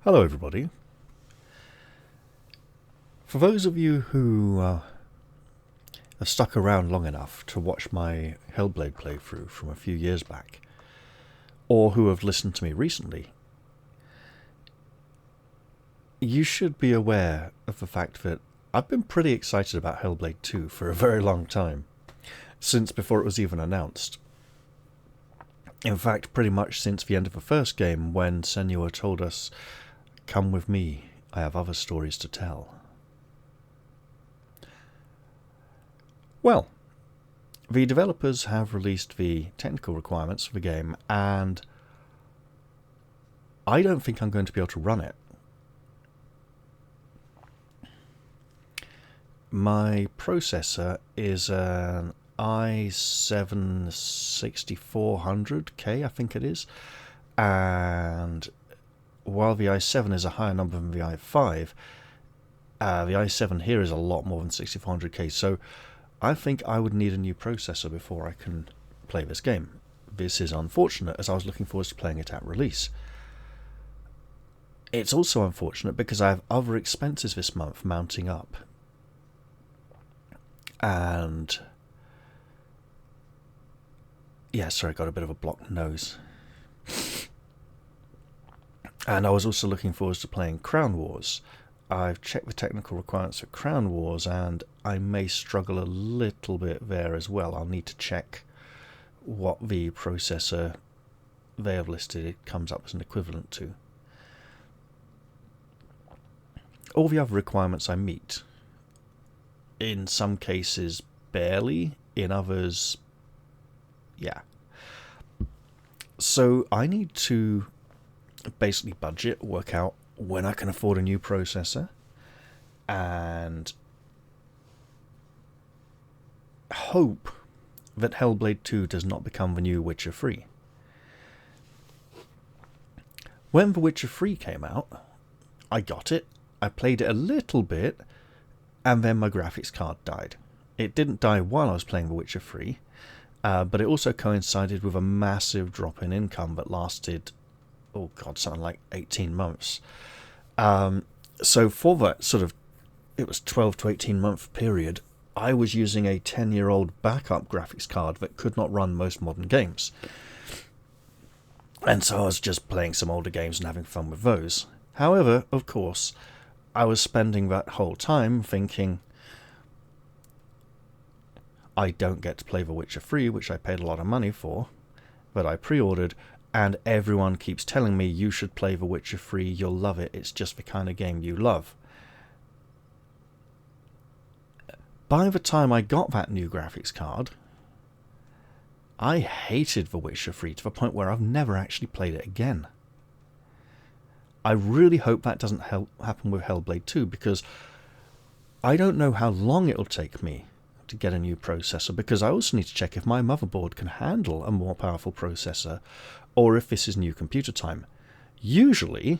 Hello, everybody. For those of you who have stuck around long enough to watch my Hellblade playthrough from a few years back, or who have listened to me recently, you should be aware of the fact that I've been pretty excited about Hellblade 2 for a very long time, since before it was even announced. In fact, pretty much since the end of the first game, when Senua told us, "Come with me, I have other stories to tell." Well, the developers have released the technical requirements for the game, and I don't think I'm going to be able to run it. My processor is an i7-6400K, I think it is, and while the i7 is a higher number than the i5, the i7 here is a lot more than 6400K, so I think I would need a new processor before I can play this game. This is unfortunate, as I was looking forward to playing it at release. It's also unfortunate because I have other expenses this month mounting up. And yeah, sorry, I got a bit of a blocked nose. And I was also looking forward to playing Crown Wars. I've checked the technical requirements for Crown Wars, and I may struggle a little bit there as well. I'll need to check what the processor they have listed it comes up as an equivalent to. All the other requirements I meet. In some cases, barely. In others, yeah. So I need to basically budget, work out when I can afford a new processor, and hope that Hellblade 2 does not become the new Witcher 3. When The Witcher 3 came out, I got it, I played it a little bit, and then my graphics card died. It didn't die while I was playing The Witcher 3, but it also coincided with a massive drop in income that lasted, something like 18 months. So for that sort of, it was 12 to 18 month period, I was using a 10-year-old backup graphics card that could not run most modern games. And so I was just playing some older games and having fun with those. However, of course, I was spending that whole time thinking, I don't get to play The Witcher 3, which I paid a lot of money for, that I pre-ordered, and everyone keeps telling me you should play The Witcher 3, you'll love it, it's just the kind of game you love. By the time I got that new graphics card, I hated The Witcher 3 to the point where I've never actually played it again. I really hope that doesn't happen with Hellblade 2, because I don't know how long it'll take me to get a new processor, because I also need to check if my motherboard can handle a more powerful processor, or if this is new computer time. Usually,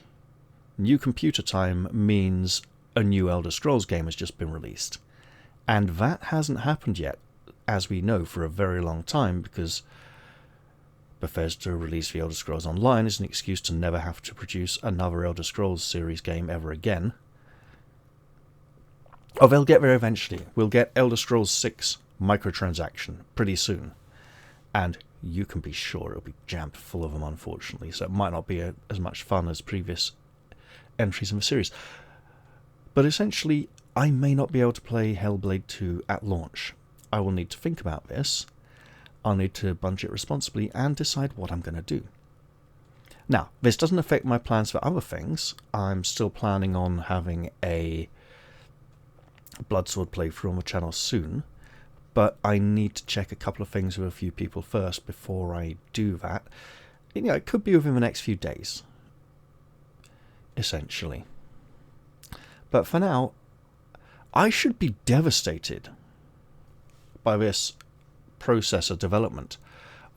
new computer time means a new Elder Scrolls game has just been released. And that hasn't happened yet, as we know, for a very long time, because Bethesda released the Elder Scrolls Online as an excuse to never have to produce another Elder Scrolls series game ever again. Oh, they'll get there eventually. We'll get Elder Scrolls 6 microtransaction pretty soon. And you can be sure it'll be jammed full of them, unfortunately, so it might not be as much fun as previous entries in the series. But essentially, I may not be able to play Hellblade 2 at launch. I will need to think about this. I'll need to budget responsibly and decide what I'm going to do. Now, this doesn't affect my plans for other things. I'm still planning on having a Bloodsword playthrough on the channel soon, but I need to check a couple of things with a few people first before I do that. It could be within the next few days, essentially. But for now, I should be devastated by this processor development.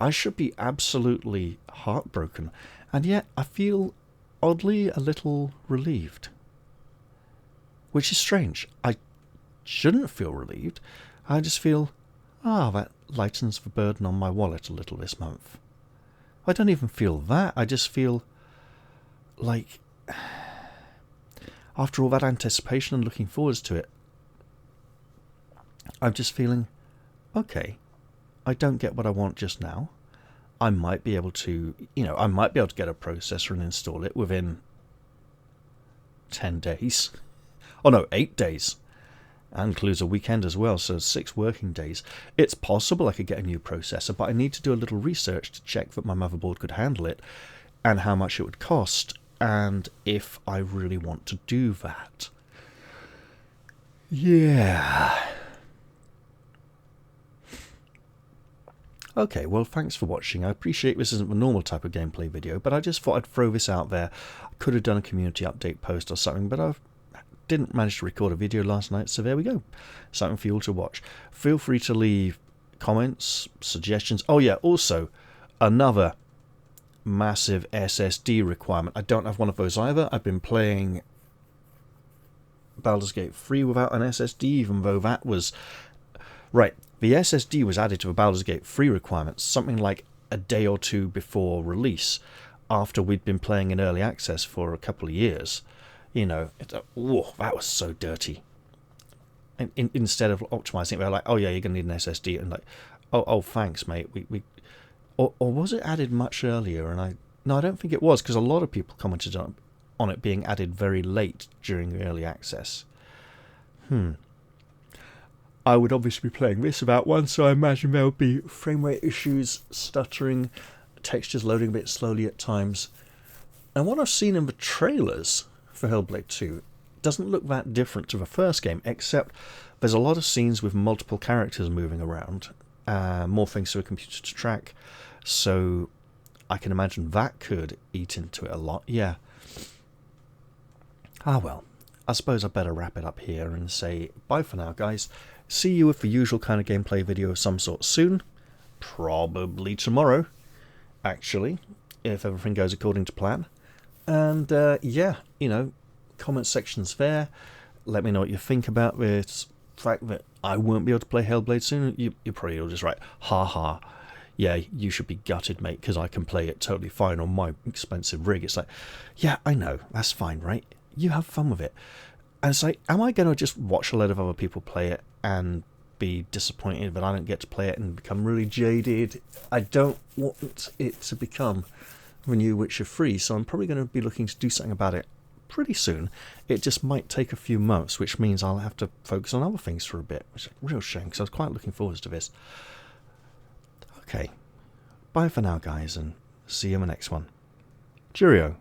I should be absolutely heartbroken, and yet I feel oddly a little relieved. Which is strange. I shouldn't feel relieved. I just feel, that lightens the burden on my wallet a little this month. I don't even feel that. I just feel like after all that anticipation and looking forwards to it, I'm just feeling, okay, I don't get what I want just now. I might be able to, I might be able to get a processor and install it within 10 days. Oh no, 8 days. And includes a weekend as well, so 6 working days. It's possible I could get a new processor, but I need to do a little research to check that my motherboard could handle it, and how much it would cost, and if I really want to do that. Yeah. Okay, well, thanks for watching. I appreciate this isn't the normal type of gameplay video, but I just thought I'd throw this out there. I could have done a community update post or something, but I didn't manage to record a video last night, so there we go. Something for you all to watch. Feel free to leave comments, suggestions. Oh yeah, also, another massive SSD requirement. I don't have one of those either. I've been playing Baldur's Gate 3 without an SSD, even though that was... Right, the SSD was added to the Baldur's Gate 3 requirements something like a day or two before release, after we'd been playing in early access for a couple of years. That was so dirty. And instead of optimizing it, they're like, oh yeah, you're going to need an SSD. And like, oh thanks, mate. Or was it added much earlier? And no, I don't think it was, because a lot of people commented on it being added very late during the early access. I would obviously be playing this without one, so I imagine there would be frame rate issues, stuttering, textures loading a bit slowly at times. And what I've seen in the trailers for Hellblade 2 doesn't look that different to the first game, except there's a lot of scenes with multiple characters moving around, more things for a computer to track, so I can imagine that could eat into it a lot. Yeah. Ah well, I suppose I better wrap it up here and say bye for now, guys. See you with the usual kind of gameplay video of some sort soon. Probably tomorrow, actually, if everything goes according to plan. And yeah, comment section's there. Let me know what you think about this fact that I won't be able to play Hellblade soon. You're probably all just right. Ha ha. Yeah, you should be gutted, mate, because I can play it totally fine on my expensive rig. It's like, yeah, I know, that's fine, right? You have fun with it. And it's like, am I going to just watch a load of other people play it and be disappointed that I don't get to play it and become really jaded? I don't want it to become the new Witcher 3, so I'm probably going to be looking to do something about it pretty soon. It just might take a few months, which means I'll have to focus on other things for a bit, which is a real shame, because I was quite looking forward to this. Okay, bye for now, guys, and see you in the next one. Cheerio.